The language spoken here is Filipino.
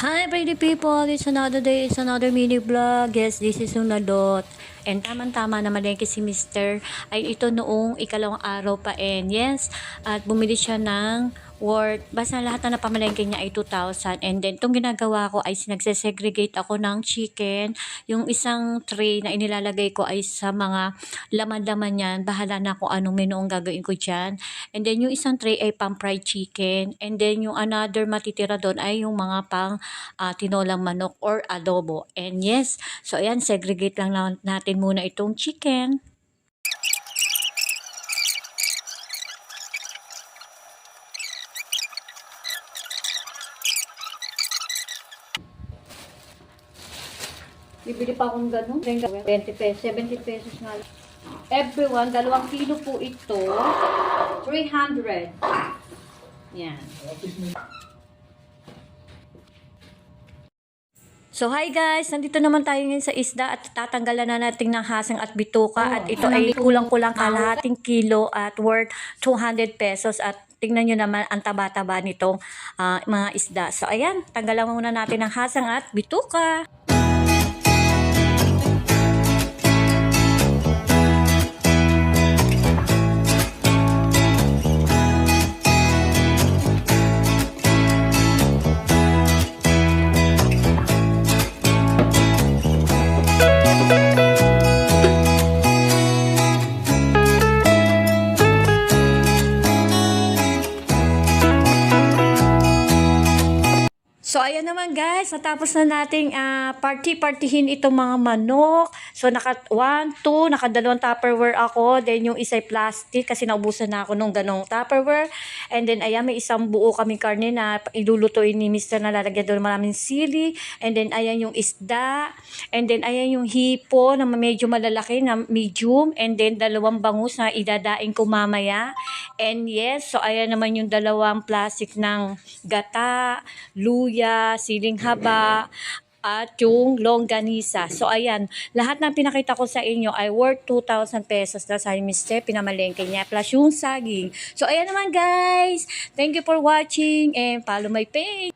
Hi pretty people, it's another day, it's another mini vlog. Yes, this is Unadot. And tamang-tama na malengke si Mr. Ay ito noong ikalawang araw pa yes, at bumili siya ng worth, basta lahat na napamalengke niya ay 2,000. And then itong ginagawa ko ay nagsesegregate ako ng chicken. Yung isang tray na inilalagay ko ay sa mga laman-laman yan. Bahala na kung anong menu ang gagawin ko dyan. And then yung isang tray ay pang fried chicken. And then yung another matitira doon ay yung mga pang tinolang manok or adobo. And yes, so ayan, segregate lang natin muna itong chicken. Bibili pa akong ganun. 20 pesos, 70 pesos nga. Everyone, 2 kilo po ito. 300. Yan. So hi guys, nandito naman tayo ngayon sa isda at tatanggalan na natin ng hasang at bituka at ito ay kulang-kulang kalahating kilo at worth 200 pesos at tingnan nyo naman ang taba-taba nitong mga isda. So ayan, tanggalan muna natin ng hasang at bituka. So, ayan naman guys, natapos na nating partihin itong mga manok. So, naka 1, 2, nakadalawang Tupperware ako. Then, yung isa'y plastic kasi naubusan na ako nung ganong Tupperware. And then, ayan, may isang buo kaming karne na ilulutuin ni Mr. na lalagyan doon maraming sili. And then, ayan yung isda. And then, ayan yung hipo na medyo malalaki na medium. And then, 2 bangus na idadaing ko mamaya. And yes, so ayan naman yung 2 plastic ng gata, luya, siling haba, at yung longganisa. So, ayan. Lahat ng pinakita ko sa inyo ay worth 2,000 pesos na sa Mr. Pinamalengke niya. Plus yung saging. So, ayan naman guys. Thank you for watching and follow my page.